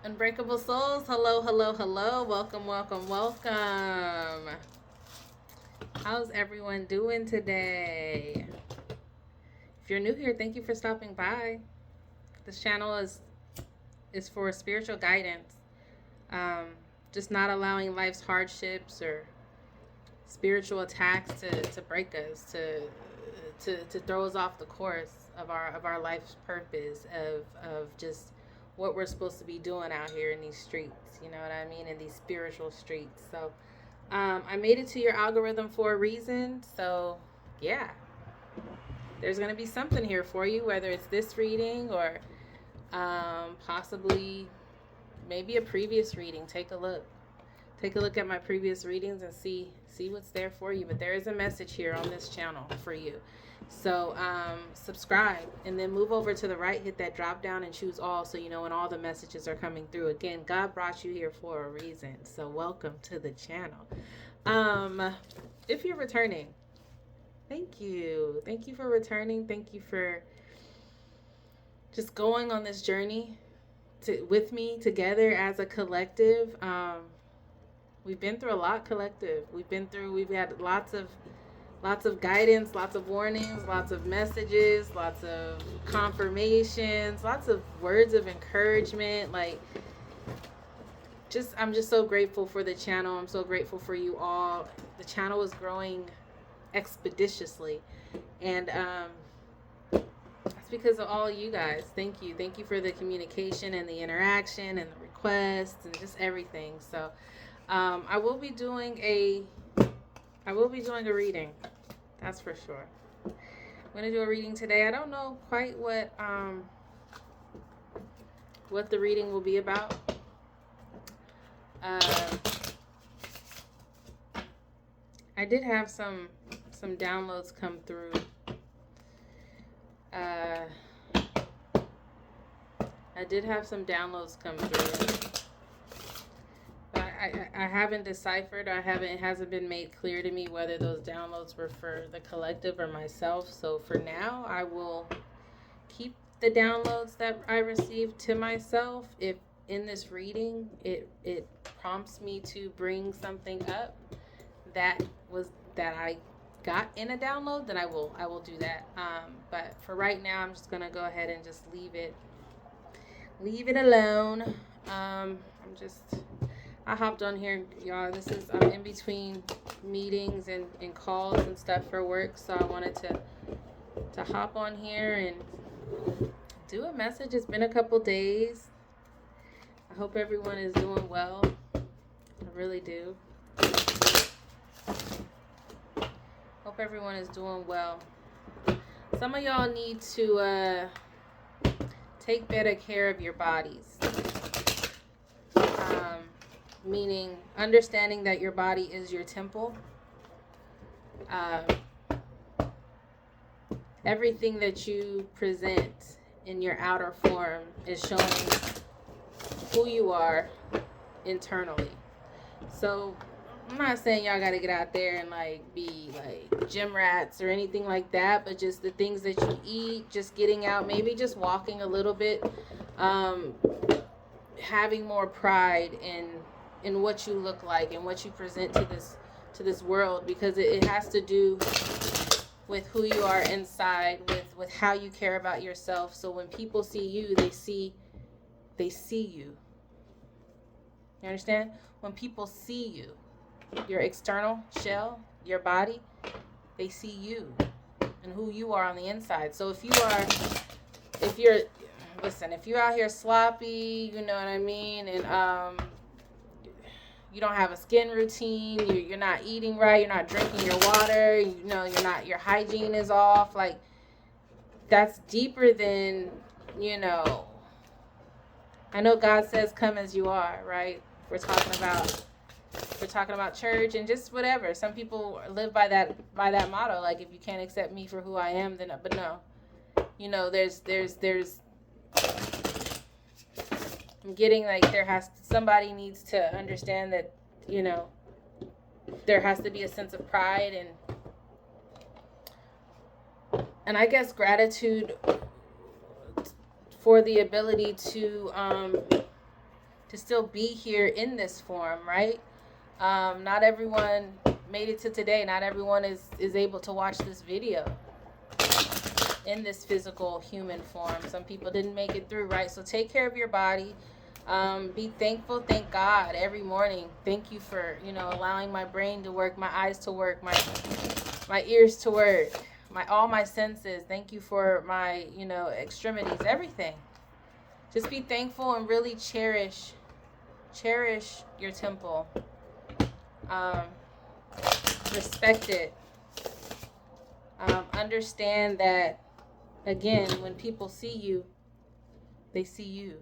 Unbreakable souls, hello, hello, hello. Welcome, welcome, welcome. How's everyone doing today? If you're new here, thank you for stopping by. This channel is for spiritual guidance. Um, just not allowing life's hardships or spiritual attacks to break us, to throw us off the course of our life's purpose of just what we're supposed to be doing out here in these streets. You know what I mean? In these spiritual streets. So I made it to your algorithm for a reason. So yeah, there's gonna be something here for you, whether it's this reading or possibly maybe a previous reading. Take a look at my previous readings and see what's there for you. But there is a message here on this channel for you. So subscribe and then move over to the right, hit that drop down and choose all, so you know when all the messages are coming through. Again, God brought you here for a reason. So welcome to the channel. If you're returning, thank you. Thank you for returning. Thank you for just going on this journey with me together as a collective. We've been through a lot, collective. We've had lots of guidance, lots of warnings, lots of messages, lots of confirmations, lots of words of encouragement. I'm just so grateful for the channel. I'm so grateful for you all. The channel is growing expeditiously, and it's because of all you guys. Thank you for the communication and the interaction and the requests and just everything. So I will be doing a reading. That's for sure. I'm gonna do a reading today. I don't know quite what the reading will be about. I did have some downloads come through. I did have some downloads come through. I haven't deciphered. It hasn't been made clear to me whether those downloads were for the collective or myself. So for now, I will keep the downloads that I received to myself. If in this reading it prompts me to bring something up that I got in a download, then I will do that. But for right now, I'm just gonna go ahead and just leave it alone. I hopped on here, y'all. I'm in between meetings and calls and stuff for work, so I wanted to hop on here and do a message. It's been a couple days. I hope everyone is doing well. I really do. Hope everyone is doing well. Some of y'all need to take better care of your bodies. Meaning understanding that your body is your temple. Everything that you present in your outer form is showing who you are internally. So I'm not saying y'all gotta get out there and be gym rats or anything like that, but just the things that you eat, just getting out, maybe just walking a little bit, having more pride in what you look like and what you present to this world, because it has to do with who you are inside, with how you care about yourself. So when people see you, they see you. You understand? When people see you, your external shell, your body, they see you and who you are on the inside. So if you're out here sloppy, you know what I mean, and you don't have a skin routine, you're not eating right, you're not drinking your water, your hygiene is off, that's deeper than, I know God says come as you are, right? We're talking about church and just whatever. Some people live by that motto, if you can't accept me for who I am, then, but no, there's I'm getting somebody needs to understand that, there has to be a sense of pride and I guess gratitude for the ability to to still be here in this form, right? Not everyone made it to today. Not everyone is able to watch this video in this physical human form. Some people didn't make it through, right? So take care of your body. Be thankful. Thank God every morning. Thank you for, allowing my brain to work, my eyes to work, my ears to work, all my senses. Thank you for my, extremities, everything. Just be thankful and really cherish your temple. Respect it. Understand that, again, when people see you, they see you.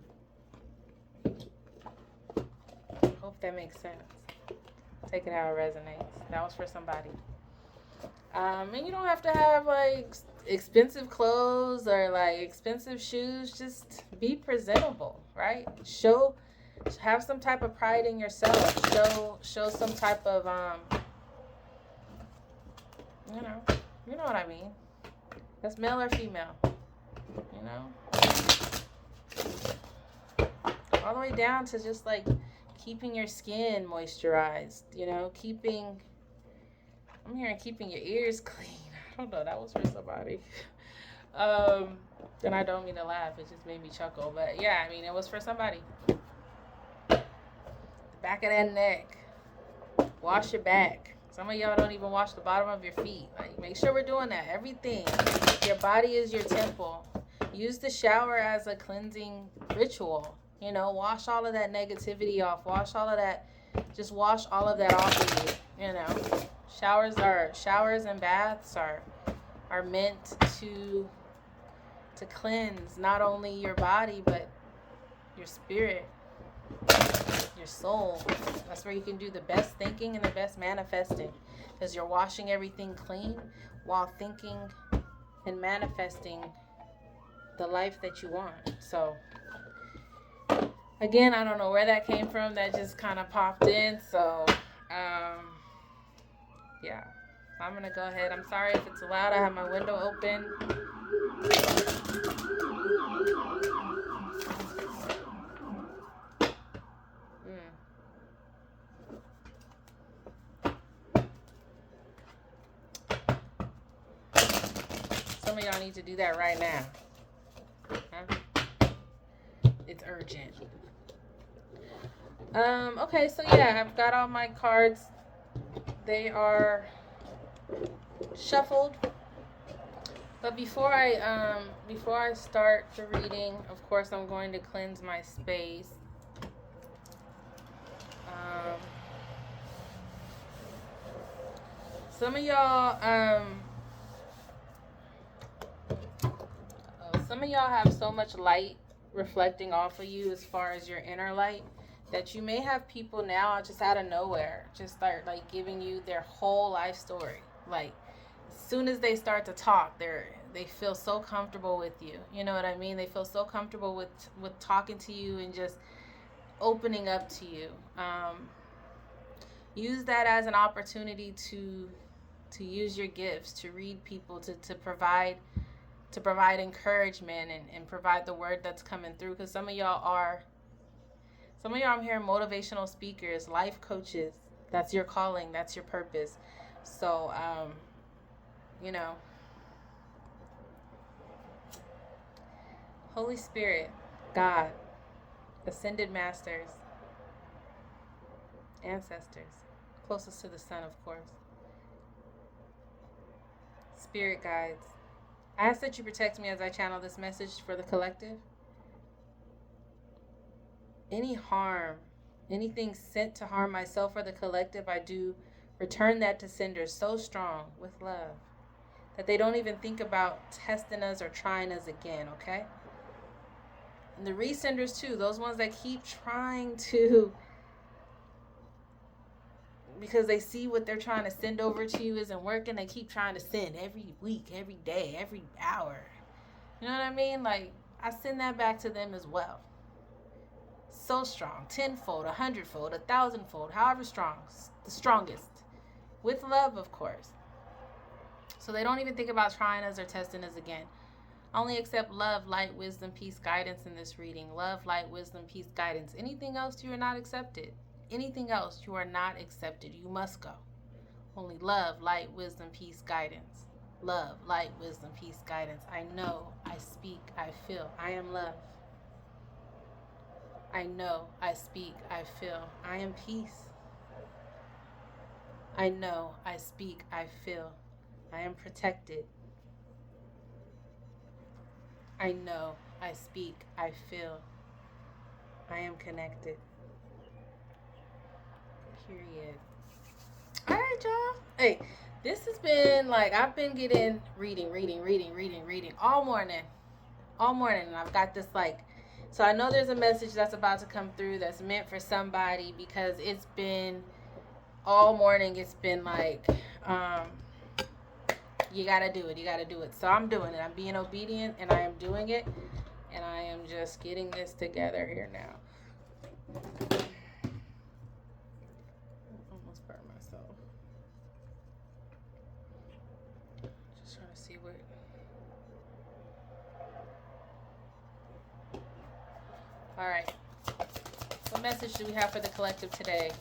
Hope that makes sense. Take it how it resonates. That was for somebody. And you don't have to have like expensive clothes or like expensive shoes. Just be presentable, right? Have some type of pride in yourself. Show some type of you know what I mean. That's male or female. All the way down to just like keeping your skin moisturized, I'm hearing keeping your ears clean. I don't know, that was for somebody. And I don't mean to laugh, it just made me chuckle. But yeah, it was for somebody. The back of that neck. Wash your back. Some of y'all don't even wash the bottom of your feet. Like, make sure we're doing that. Everything. Your body is your temple. Use the shower as a cleansing ritual. Wash all of that negativity off. Wash all of that. Just wash all of that off of you. Showers and baths are meant to cleanse not only your body but your spirit, your soul. That's where you can do the best thinking and the best manifesting, because you're washing everything clean while thinking and manifesting the life that you want. So again, I don't know where that came from. That just kind of popped in. So yeah, I'm gonna go ahead. I'm sorry if it's loud. I have my window open. Some of y'all need to do that right now. Huh? It's urgent. Okay, so yeah, I've got all my cards. They are shuffled. But before I start the reading, of course, I'm going to cleanse my space. Some of y'all have so much light reflecting off of you as far as your inner light that you may have people now just out of nowhere just start like giving you their whole life story. Like, as soon as they start to talk, they feel so comfortable with you. You know what I mean? They feel so comfortable with talking to you and just opening up to you. Use that as an opportunity to use your gifts, to read people, to provide encouragement and provide the word that's coming through. Because some of y'all I'm hearing motivational speakers, life coaches. That's your calling. That's your purpose. So, Holy Spirit, God, ascended masters, ancestors, closest to the sun, of course, spirit guides, I ask that you protect me as I channel this message for the collective. Any harm, anything sent to harm myself or the collective, I do return that to senders so strong with love that they don't even think about testing us or trying us again, okay? And the resenders too, those ones that keep trying to, because they see what they're trying to send over to you isn't working, they keep trying to send every week, every day, every hour. You know what I mean? Like, I send that back to them as well. So strong, 10-fold, 100-fold, 1,000-fold, however strong, the strongest, with love, of course. So they don't even think about trying us or testing us again. I only accept love, light, wisdom, peace, guidance in this reading. Love, light, wisdom, peace, guidance. Anything else, you are not accepted. Anything else, you are not accepted. You must go. Only love, light, wisdom, peace, guidance. Love, light, wisdom, peace, guidance. I know, I speak, I feel. I am love. I know, I speak, I feel. I am peace. I know, I speak, I feel. I am protected. I know, I speak, I feel. I am connected. Period. All right, y'all. Hey, this has been like, I've been getting reading all morning. And I've got this like, so I know there's a message that's about to come through that's meant for somebody, because it's been all morning. It's been like, you gotta do it. So I'm doing it. I'm being obedient, and I am doing it, and I am just getting this together here now. Almost burned myself. Just trying to see what. All right. What message do we have for the collective today?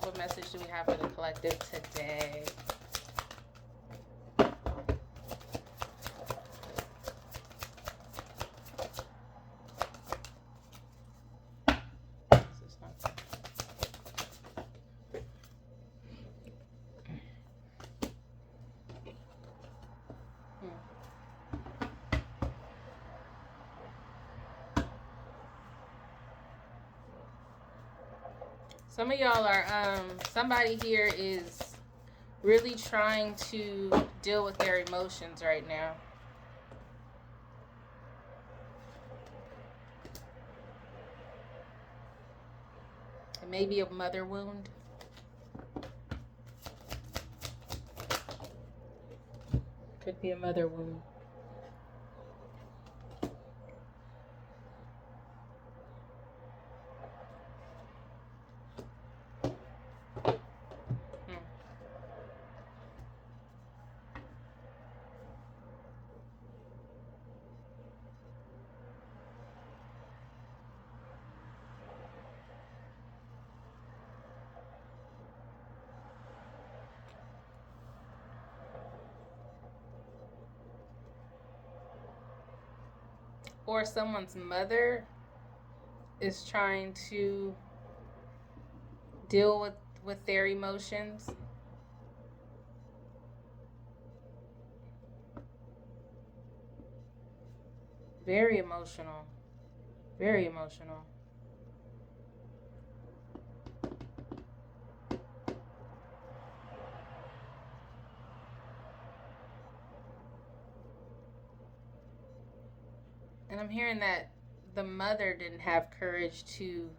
Some of y'all are, somebody here is really trying to deal with their emotions right now. It may be a mother wound. Could be a mother wound. Or someone's mother is trying to deal with their emotions. Very emotional. Very emotional. And I'm hearing that the mother doesn't have courage to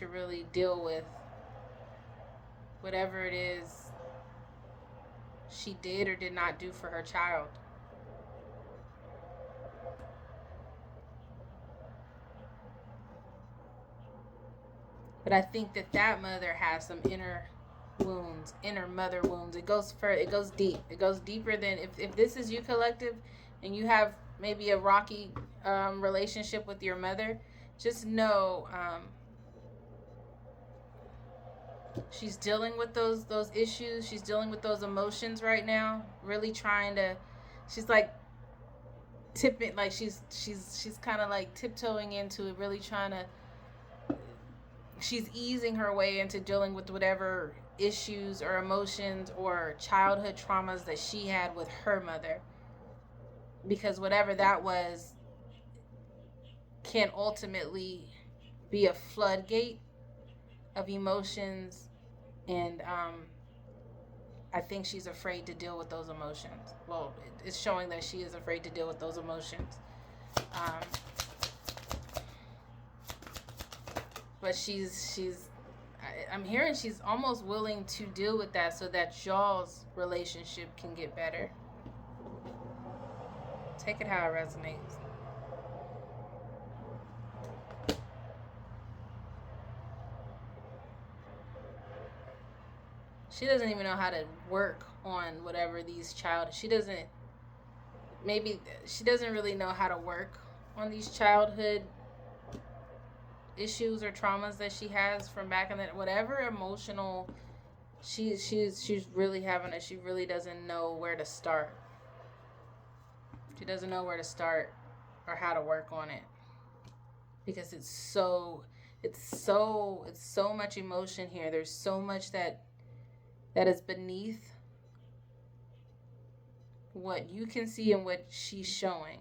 really deal with whatever it is she did or did not do for her child. But I think that mother has some inner mother wounds. It goes deep. It goes deeper than, if this is you, collective, and you have maybe a rocky relationship with your mother, just know she's dealing with those issues. She's dealing with those emotions right now. Really trying to, she's like tipping, like she's kind of like tiptoeing into it. Really trying to. She's easing her way into dealing with whatever issues or emotions or childhood traumas that she had with her mother. Because whatever that was can ultimately be a floodgate of emotions, and I think she's afraid to deal with those emotions. Well, it's showing that she is afraid to deal with those emotions. But I'm hearing she's almost willing to deal with that so that y'all's relationship can get better. Take it how it resonates. She doesn't even know how to work on whatever she doesn't, maybe she doesn't really know how to work on these childhood issues or traumas that she has from back in the whatever emotional she's really having it. She really doesn't know where to start. She doesn't know where to start or how to work on it because it's so much emotion here. There's so much that is beneath what you can see and what she's showing.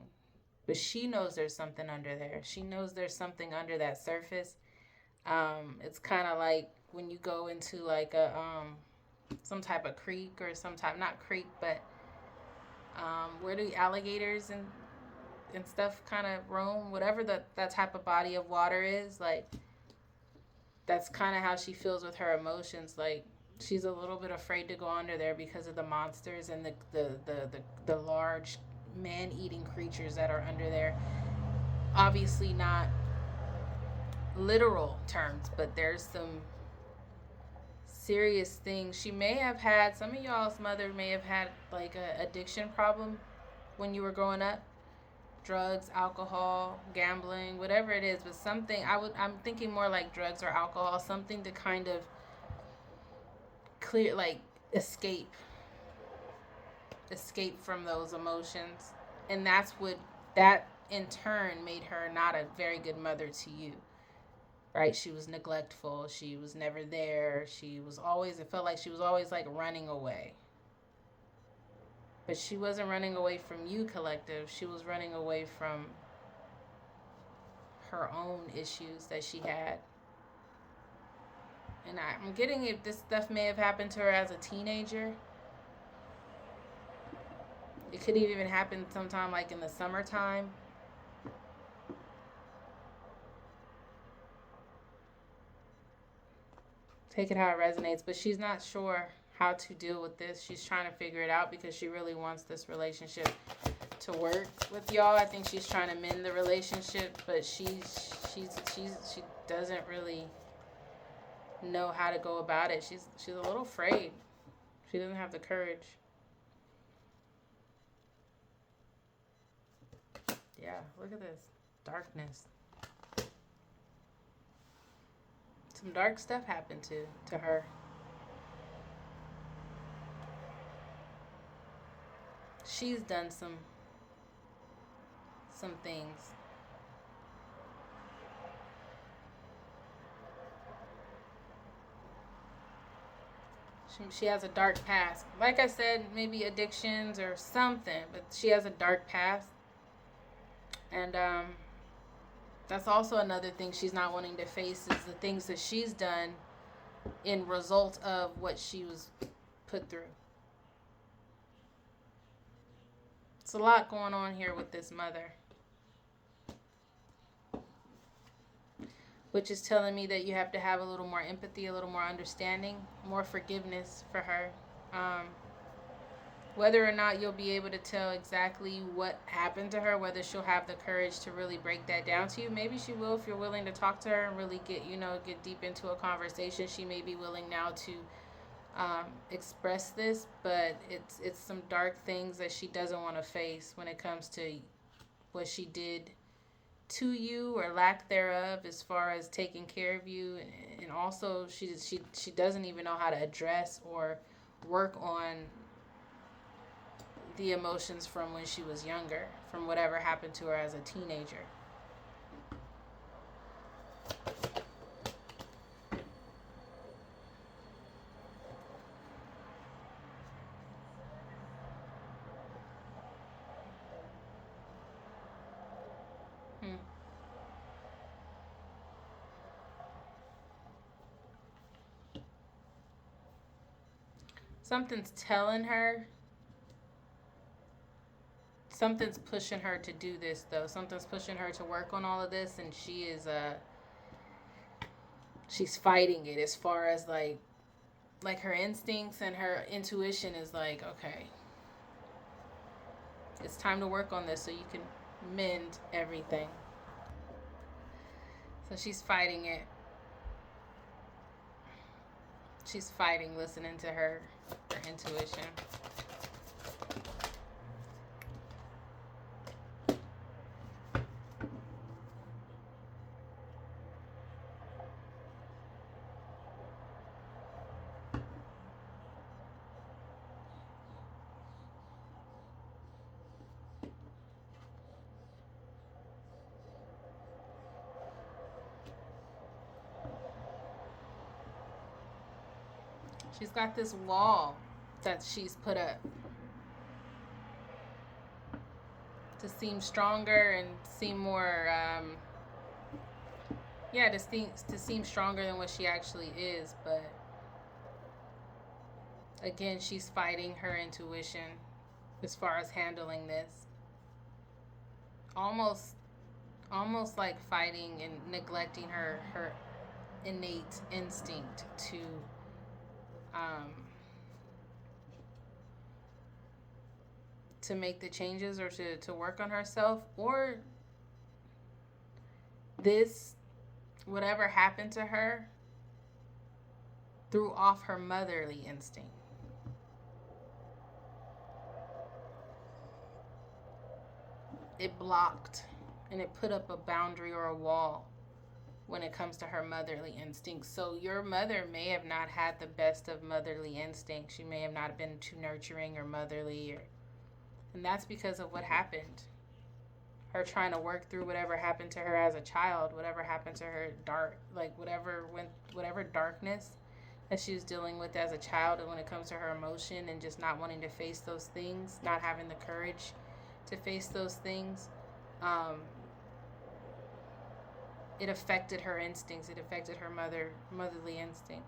But she knows there's something under there. She knows there's something under that surface. It's kind of like when you go into like a some type of creek or some type, not creek, but where do alligators and stuff kind of roam? Whatever that type of body of water is, like that's kind of how she feels with her emotions. Like she's a little bit afraid to go under there because of the monsters and the large man-eating creatures that are under there. Obviously not literal terms, but there's some serious things. She may have had, some of y'all's mother may have had like a addiction problem when you were growing up. Drugs, alcohol, gambling, whatever it is, but something I'm thinking more like drugs or alcohol, something to kind of clear, like escape from those emotions. And that's what that in turn made her not a very good mother to you. Right? She was neglectful. She was never there. She was always, it felt like she was always like running away. But she wasn't running away from you, collective. She was running away from her own issues that she had. And I'm getting if this stuff may have happened to her as a teenager. It could have even happened sometime like in the summertime. Take it how it resonates, but she's not sure how to deal with this. She's trying to figure it out because she really wants this relationship to work with y'all. I think she's trying to mend the relationship, but she doesn't really know how to go about it. She's a little afraid. She doesn't have the courage. Yeah, look at this darkness. Some dark stuff happened to her. She's done some things. She has a dark past. Like I said, maybe addictions or something, but she has a dark past. And that's also another thing she's not wanting to face is the things that she's done in result of what she was put through. It's a lot going on here with this mother. Which is telling me that you have to have a little more empathy, a little more understanding, more forgiveness for her. Whether or not you'll be able to tell exactly what happened to her, whether she'll have the courage to really break that down to you. Maybe she will if you're willing to talk to her and really get deep into a conversation. She may be willing now to express this, but it's some dark things that she doesn't want to face when it comes to what she did to you or lack thereof as far as taking care of you. And also she doesn't even know how to address or work on the emotions from when she was younger, from whatever happened to her as a teenager. Something's telling her, something's pushing her to do this though. Something's pushing her to work on all of this, and she's fighting it as far as like her instincts and her intuition is like, okay, it's time to work on this so you can mend everything. So she's fighting it. She's fighting listening to her intuition. She's got this wall that she's put up to seem stronger and seem more, to seem stronger than what she actually is. But again, she's fighting her intuition as far as handling this. Almost like fighting and neglecting her innate instinct to make the changes or to work on herself, or this, whatever happened to her, threw off her motherly instinct. It blocked and it put up a boundary or a wall when it comes to her motherly instincts. So your mother may have not had the best of motherly instincts. She may have not been too nurturing or motherly, and that's because of what happened. Her trying to work through whatever happened to her as a child, whatever happened to her whatever darkness that she was dealing with as a child, and when it comes to her emotion and just not wanting to face those things, not having the courage to face those things, it affected her instincts. It affected her motherly instinct.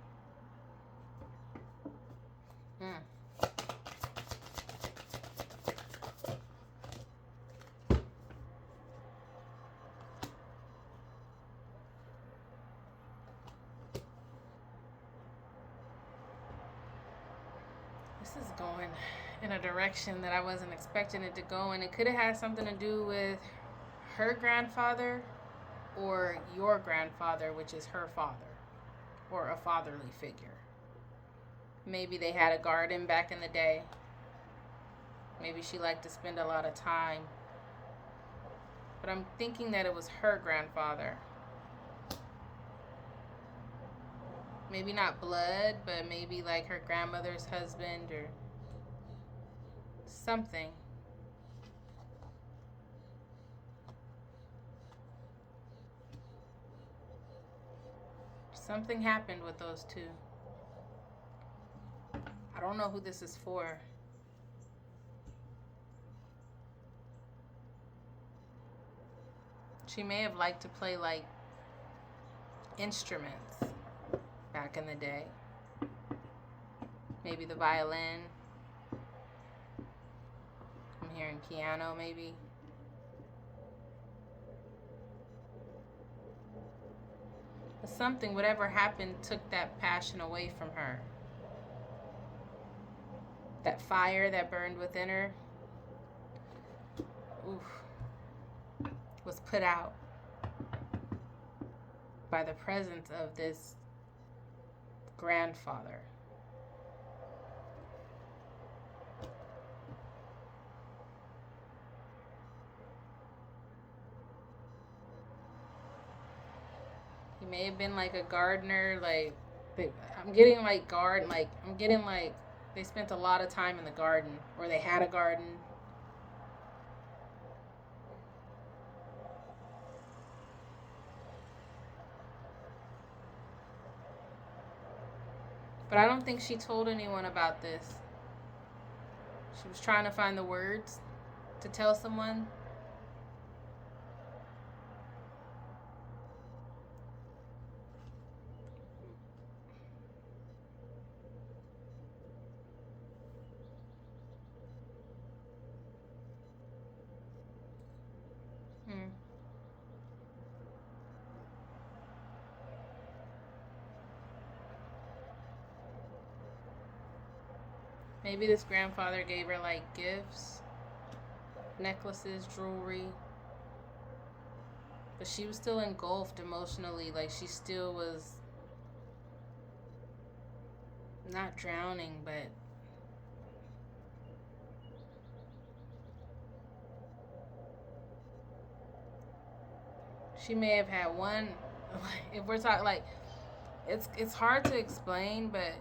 This is going in a direction that I wasn't expecting it to go, and it could have had something to do with her grandfather or your grandfather, which is her father, or a fatherly figure. Maybe they had a garden back in the day. Maybe she liked to spend a lot of time. But I'm thinking that it was her grandfather. Maybe not blood, but maybe like her grandmother's husband or something. Something happened with those two. I don't know who this is for. She may have liked to play like instruments back in the day. Maybe the violin. I'm hearing piano maybe. But something, whatever happened, took that passion away from her. That fire that burned within her, was put out by the presence of this grandfather. He may have been like a gardener, I'm getting like they spent a lot of time in the garden, or they had a garden. But I don't think she told anyone about this. She was trying to find the words to tell someone. Maybe this grandfather gave her like gifts, necklaces, jewelry. But she was still engulfed emotionally. Like she still was not drowning, but she may have had one. If we're talking like, it's hard to explain, but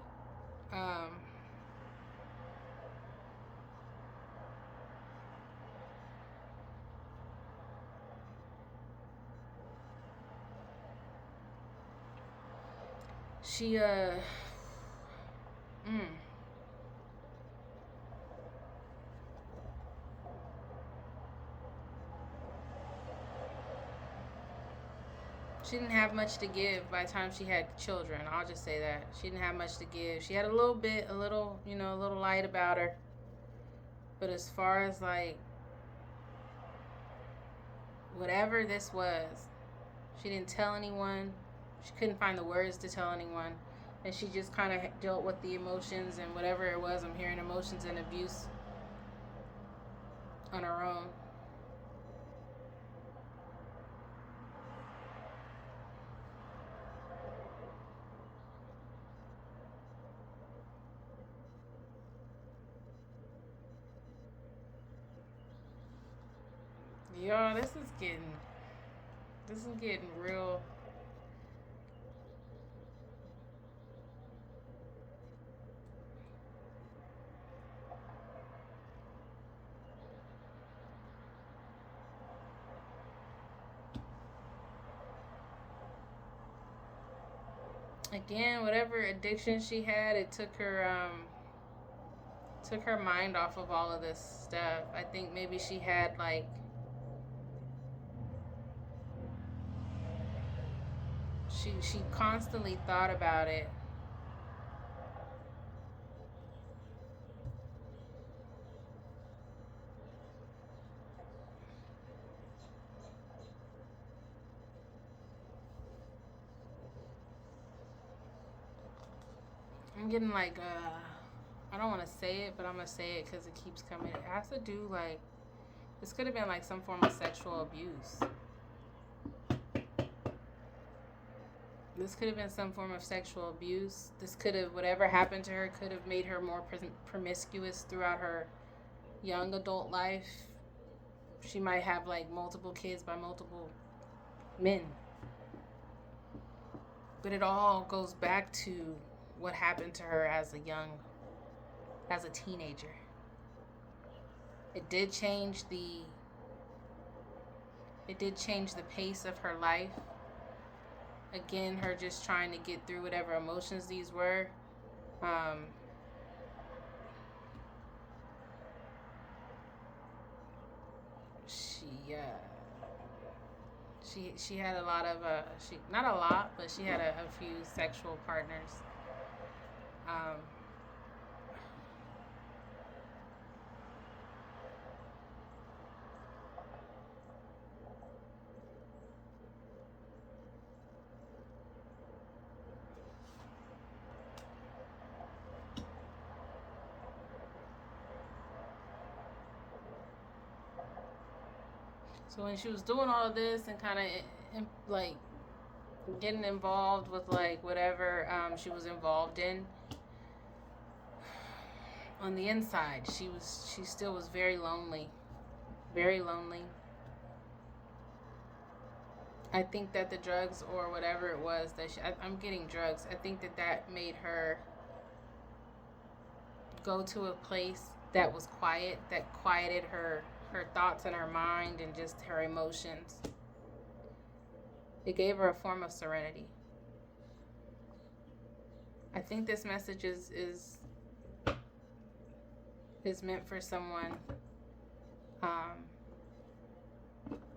she Mm. She didn't have much to give by the time she had children. I'll just say that. She didn't have much to give. She had a little bit, a little, a little light about her. But as far as like whatever this was, she didn't tell anyone. She couldn't find the words to tell anyone. And she just kind of dealt with the emotions and whatever it was. I'm hearing emotions and abuse on her own. Y'all, this is getting real. Again, whatever addiction she had, it took her mind off of all of this stuff. I think maybe she had like she constantly thought about it. I'm getting like I don't want to say it, but I'm gonna say it because it keeps coming. It has to do like this could have been like some form of sexual abuse. This could have been some form of sexual abuse. This could have, whatever happened to her, could have made her more promiscuous throughout her young adult life. She might have like multiple kids by multiple men. But it all goes back to what happened to her as a teenager. It did change the pace of her life. Again, her just trying to get through whatever emotions these were. Um, she she had a lot of she not a lot, but she had a few sexual partners. Um, so when she was doing all of this and kind of like getting involved with like whatever she was involved in, on the inside she still was very lonely, very lonely. I think that the drugs or whatever it was that I'm getting drugs. I think that made her go to a place that was quiet, that quieted her thoughts and her mind and just her emotions. It gave her a form of serenity. I think this message is meant for someone um,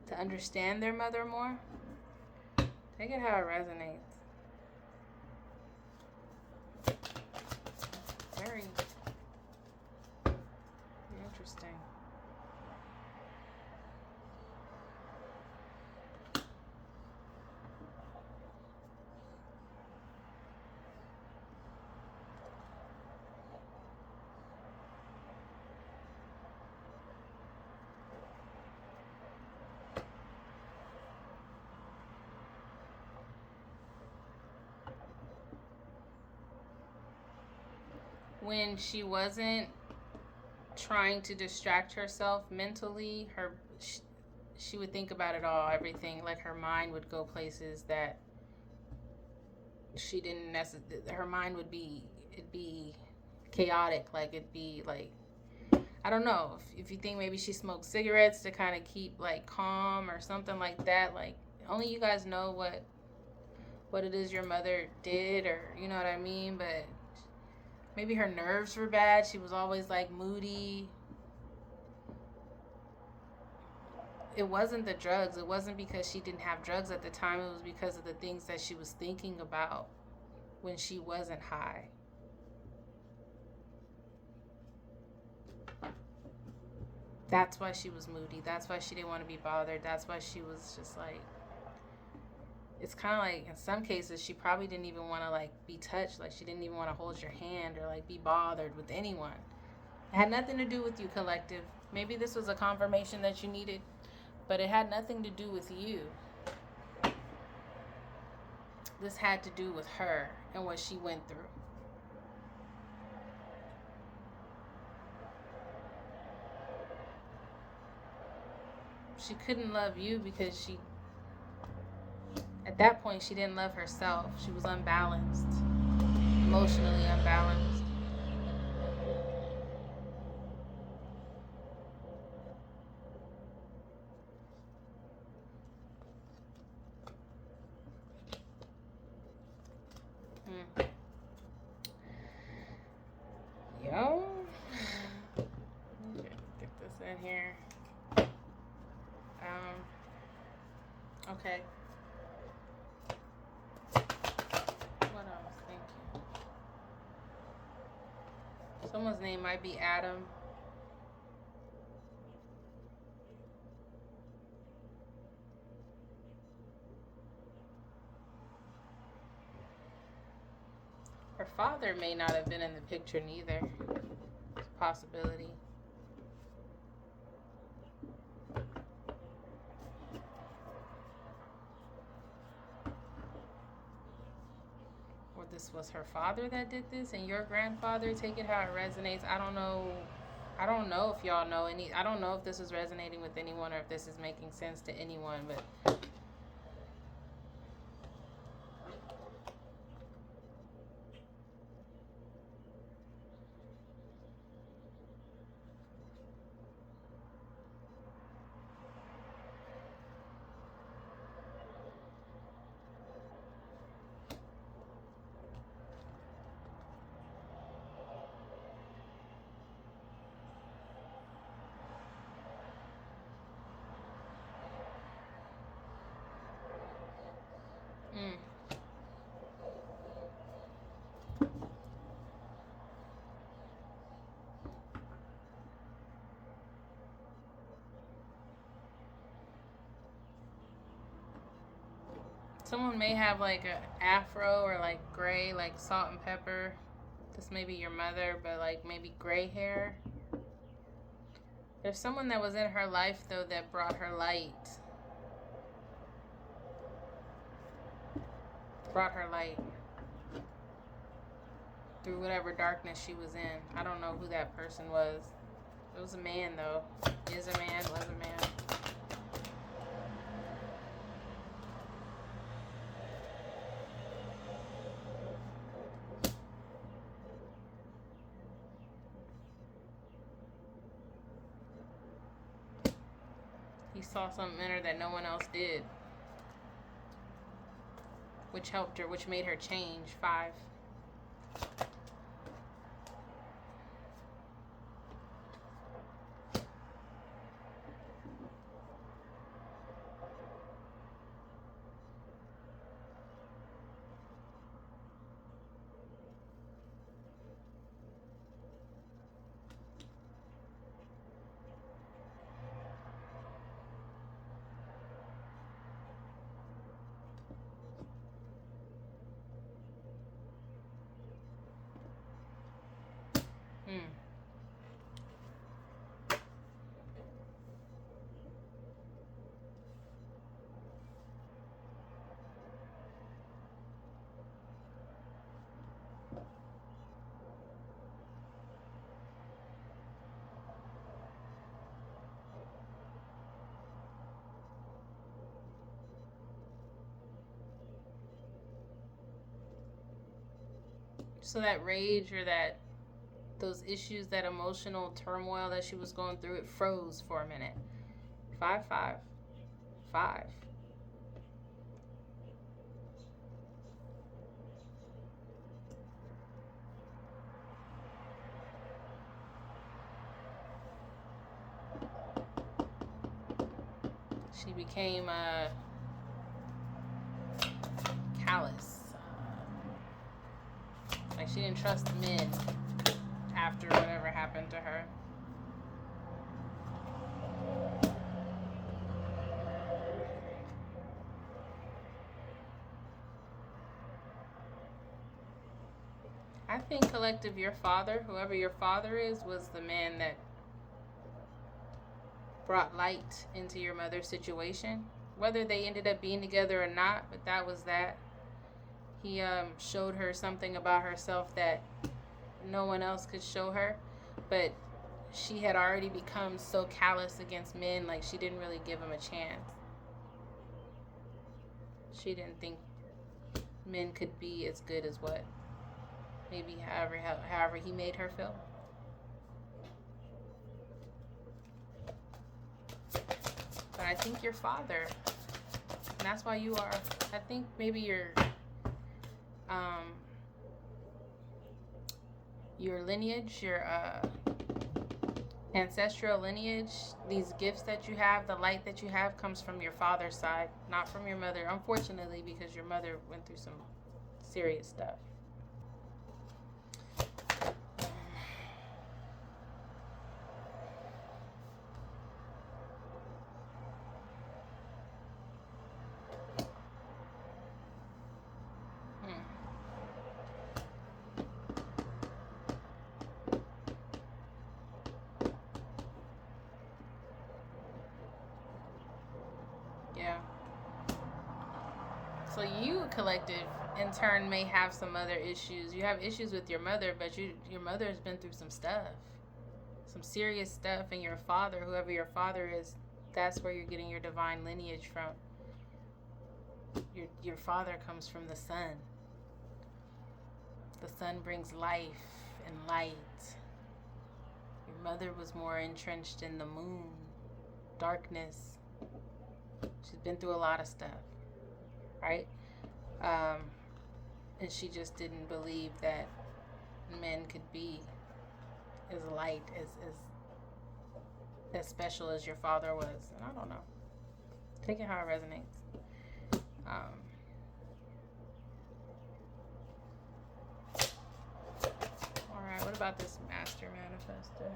to understand their mother more. Take it how it resonates. Very, very interesting. When she wasn't trying to distract herself mentally, she would think about it all, everything. Like her mind would go places that she didn't necessarily. Her mind would be it'd be chaotic. Like it'd be like I don't know if you think maybe she smoked cigarettes to kind of keep like calm or something like that. Like only you guys know what it is your mother did, or you know what I mean. But Maybe her nerves were bad. She was always like moody. It wasn't the drugs. It wasn't because she didn't have drugs at the time. It was because of the things that she was thinking about when she wasn't high. That's why she was moody. That's why she didn't want to be bothered. That's why she was just like, it's kind of like in some cases she probably didn't even want to like be touched. Like she didn't even want to hold your hand or like be bothered with anyone. It had nothing to do with you, collective. Maybe this was a confirmation that you needed, but it had nothing to do with you. This had to do with her and what she went through. She couldn't love you because she, at that point, she didn't love herself. She was unbalanced, emotionally unbalanced. Yo, get this in here. Okay. What I was thinking. Someone's name might be Adam. Her father may not have been in the picture neither. It's a possibility. Or this was her father that did this and your grandfather. Take it how it resonates. I don't know if y'all know any. I don't know if this is resonating with anyone or if this is making sense to anyone, but someone may have like a afro or like gray, like salt and pepper. This may be your mother, but like maybe gray hair. There's someone that was in her life though that brought her light. Brought her light through whatever darkness she was in. I don't know who that person was. It was a man though. Is a man, was a man. He saw something in her that no one else did. Which helped her, which made her change. 5. So that rage or that those issues, that emotional turmoil that she was going through, it froze for a minute. 5, 5, 5. She became callous. Like she didn't trust men after whatever happened to her. I think collective, your father, whoever your father is, was the man that brought light into your mother's situation. Whether they ended up being together or not, but that was that. He showed her something about herself that no one else could show her, but she had already become so callous against men, like she didn't really give him a chance. She didn't think men could be as good as what maybe however he made her feel. But I think your father, and that's why you are, I think maybe your lineage, your ancestral lineage, these gifts that you have, the light that you have comes from your father's side, not from your mother, unfortunately, because your mother went through some serious stuff. Yeah. So you, collective, in turn, may have some other issues. You have issues with your mother, but your mother has been through some stuff, some serious stuff, and your father, whoever your father is, that's where you're getting your divine lineage from. Your father comes from the sun. The sun brings life and light. Your mother was more entrenched in the moon, darkness. She's been through a lot of stuff, right? And she just didn't believe that men could be as light, as special as your father was. And I don't know. Take it how it resonates. All right, what about this master manifester?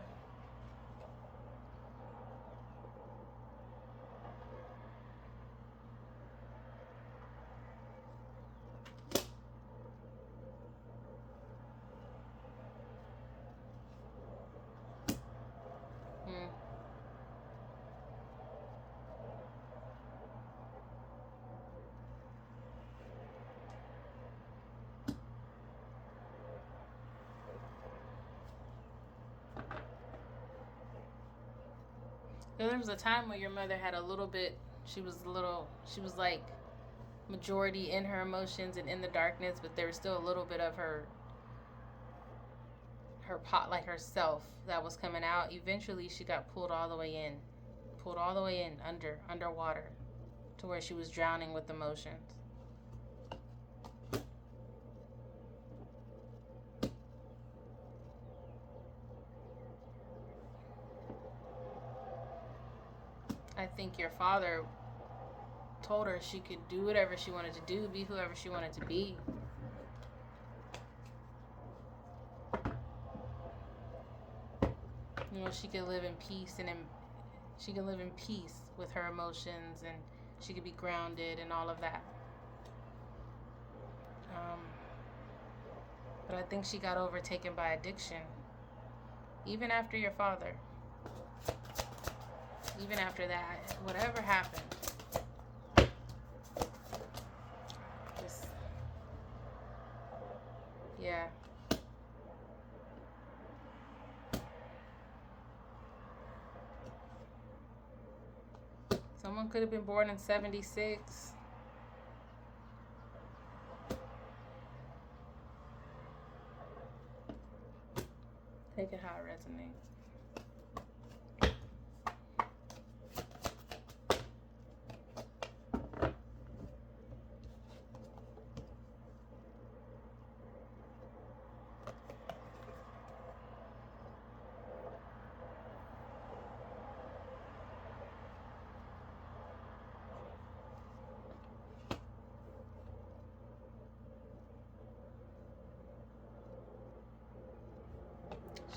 There was a time where your mother had a little bit, she was like majority in her emotions and in the darkness, but there was still a little bit of her pot, like herself, that was coming out. Eventually she got pulled all the way in underwater, to where she was drowning with emotions. I think your father told her she could do whatever she wanted to do, be whoever she wanted to be. You know, she could live in peace, and she could live in peace with her emotions, and she could be grounded and all of that. But I think she got overtaken by addiction. Even after your father. Even after that, whatever happened. Yeah. Someone could have been born in 76. Take it how it resonates.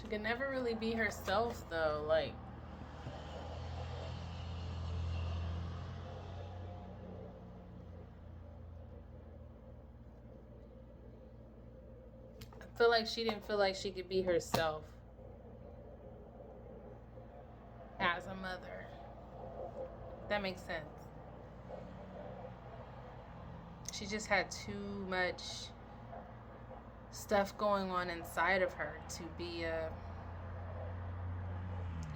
She can never really be herself, though. Like, I feel like she didn't feel like she could be herself as a mother. That makes sense. She just had too much stuff going on inside of her to be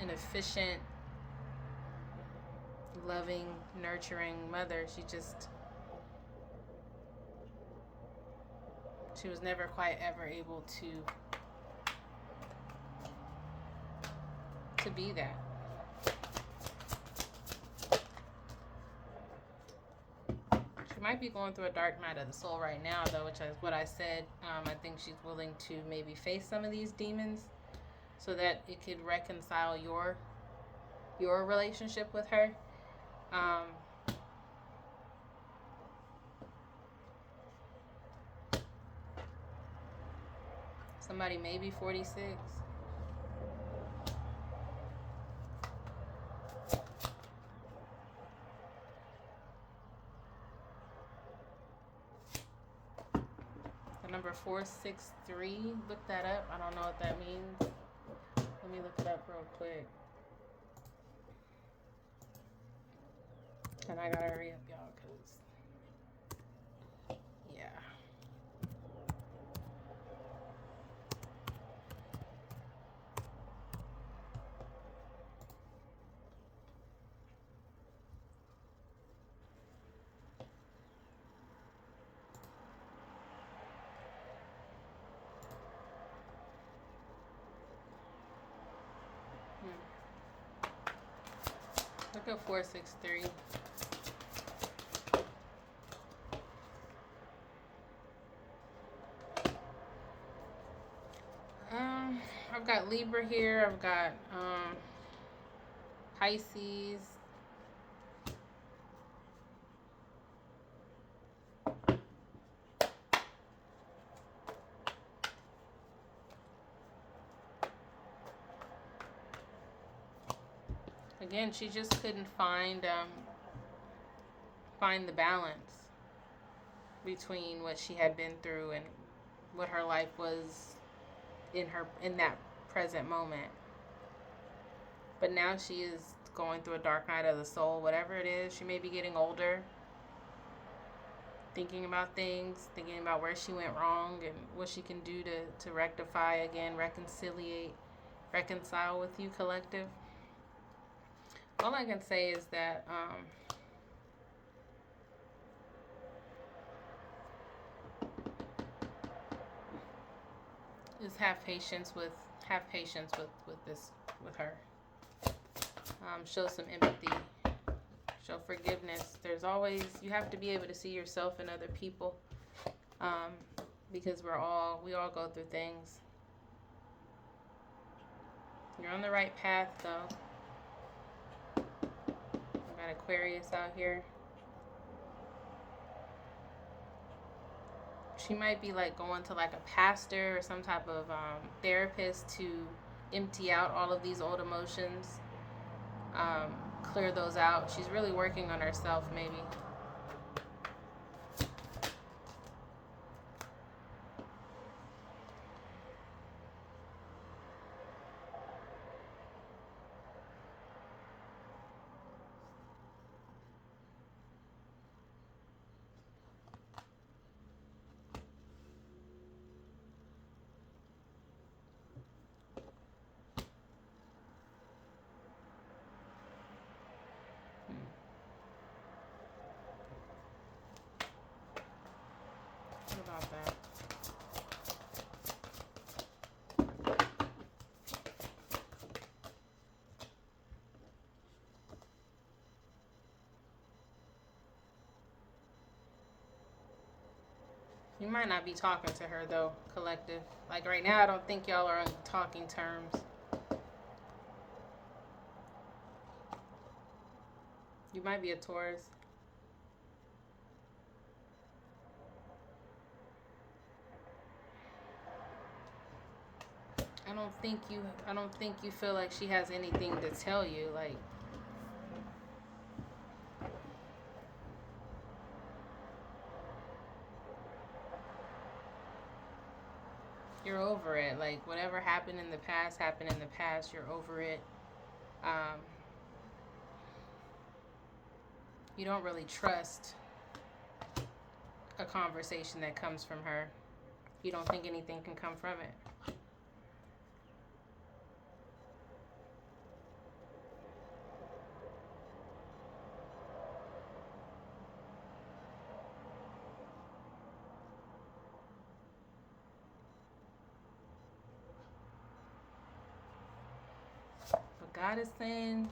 an efficient, loving, nurturing mother. She was never quite ever able to be that. She might be going through a dark night of the soul right now, though, which is what I said. I think she's willing to maybe face some of these demons so that it could reconcile your relationship with her. Somebody maybe 46. The number 463, look that up. I don't know what that means. Let me look it up real quick. And I gotta hurry up, y'all, because, yeah. Look at 463. I've got Libra here. I've got Pisces. Again, she just couldn't find the balance between what she had been through and what her life was in that present moment. But now she is going through a dark night of the soul, whatever it is. She may be getting older, thinking about things, thinking about where she went wrong and what she can do to rectify again, reconcile with you, collective. All I can say is that is have patience with her. Show some empathy. Show forgiveness. There's always, you have to be able to see yourself in other people, because we all go through things. You're on the right path, though. I've got Aquarius out here. She might be like going to like a pastor or some type of therapist to empty out all of these old emotions, clear those out. She's really working on herself, maybe. What about that? You might not be talking to her, though, collective. Like right now, I don't think y'all are on talking terms. You might be a Taurus. I I don't think you feel like she has anything to tell you. Like, you're over it. Like, whatever happened in the past happened in the past. You're over it. Um, you don't really trust a conversation that comes from her. You don't think anything can come from it. But God is saying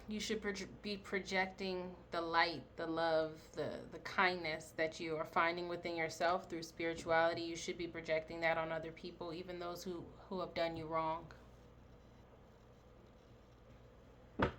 you should be projecting the light, the love, the kindness that you are finding within yourself through spirituality. You should be projecting that on other people, even those who have done you wrong. Hmm.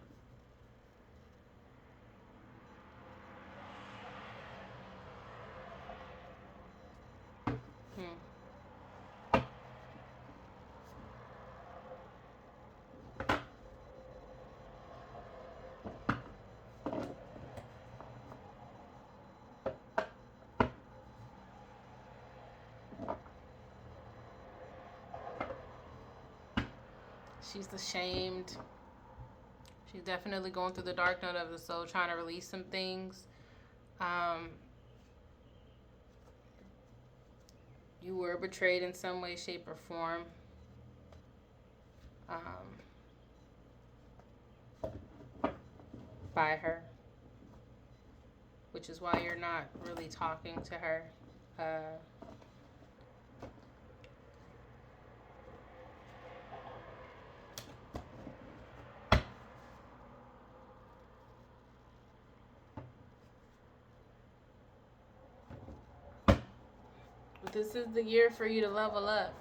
She's ashamed. She's definitely going through the dark night of the soul, trying to release some things. You were betrayed in some way, shape, or form. By her, which is why you're not really talking to her. But this is the year for you to level up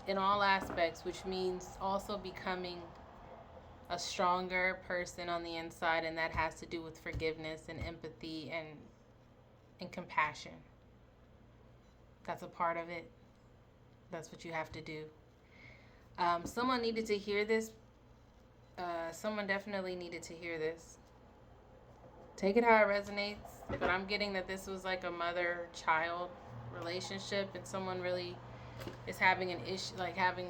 in all aspects, which means also becoming a stronger person on the inside, and that has to do with forgiveness and empathy and compassion. That's a part of it. That's what you have to do. Someone needed to hear this. Someone definitely needed to hear this. Take it how it resonates, but I'm getting that this was like a mother-child relationship, and someone really is having an issue, like having,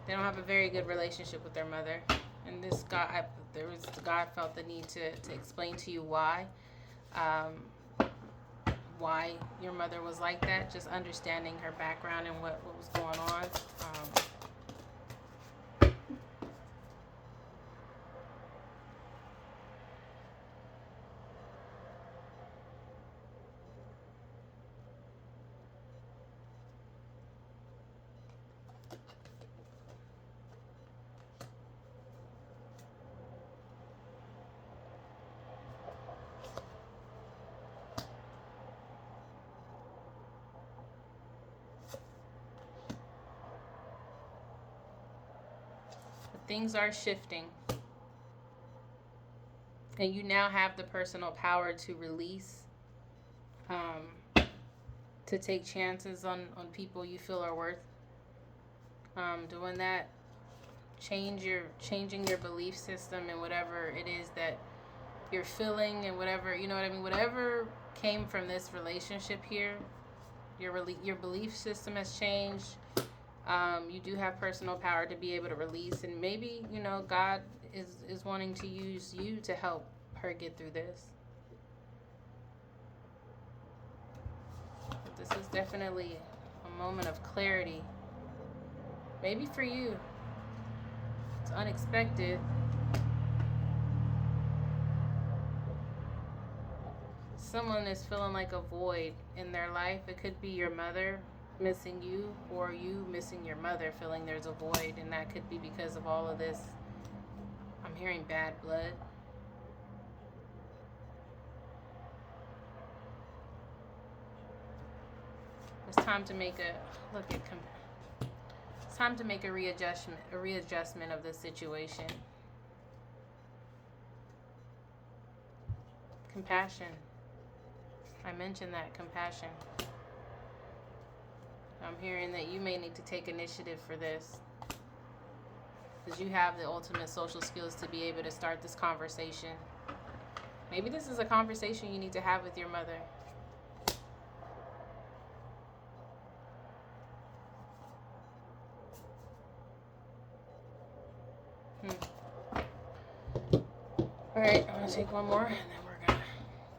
they don't have a very good relationship with their mother. And this guy, God felt the need to explain to you why your mother was like that, just understanding her background and what was going on. Things are shifting, and you now have the personal power to release, to take chances on people you feel are worth doing that. Changing your belief system and whatever it is that you're feeling, and whatever, you know what I mean, whatever came from this relationship here, your belief system has changed. You do have personal power to be able to release, and maybe, God is wanting to use you to help her get through this. But this is definitely a moment of clarity. Maybe for you, it's unexpected. Someone is feeling like a void in their life. It could be your mother missing you, or you missing your mother, feeling there's a void, and that could be because of all of this. I'm hearing bad blood. It's time to make it's time to make a readjustment of the situation. Compassion. I mentioned that, compassion. I'm hearing that you may need to take initiative for this. Because you have the ultimate social skills to be able to start this conversation. Maybe this is a conversation you need to have with your mother. Alright, I'm going to take one more and then we're going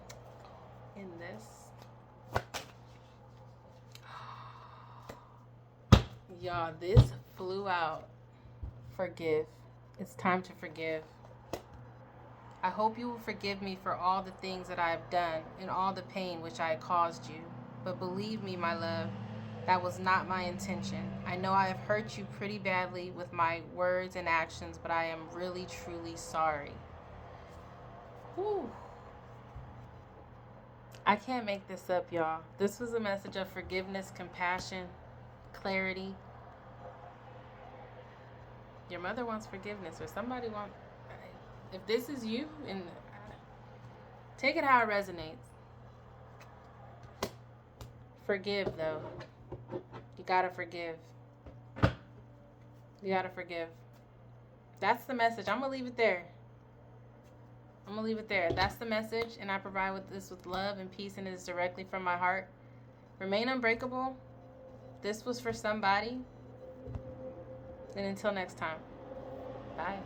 to end this. Y'all, this flew out. Forgive. It's time to forgive. I hope you will forgive me for all the things that I have done and all the pain which I caused you. But believe me, my love, that was not my intention. I know I have hurt you pretty badly with my words and actions, but I am really, truly sorry. Whew. I can't make this up, y'all. This was a message of forgiveness, compassion, clarity. Your mother wants forgiveness, or somebody wants. If this is you, and take it how it resonates. Forgive, though. You gotta forgive. You gotta forgive. That's the message. I'm gonna leave it there. That's the message, and I provide this with love and peace, and it is directly from my heart. Remain unbreakable. This was for somebody. And until next time, bye.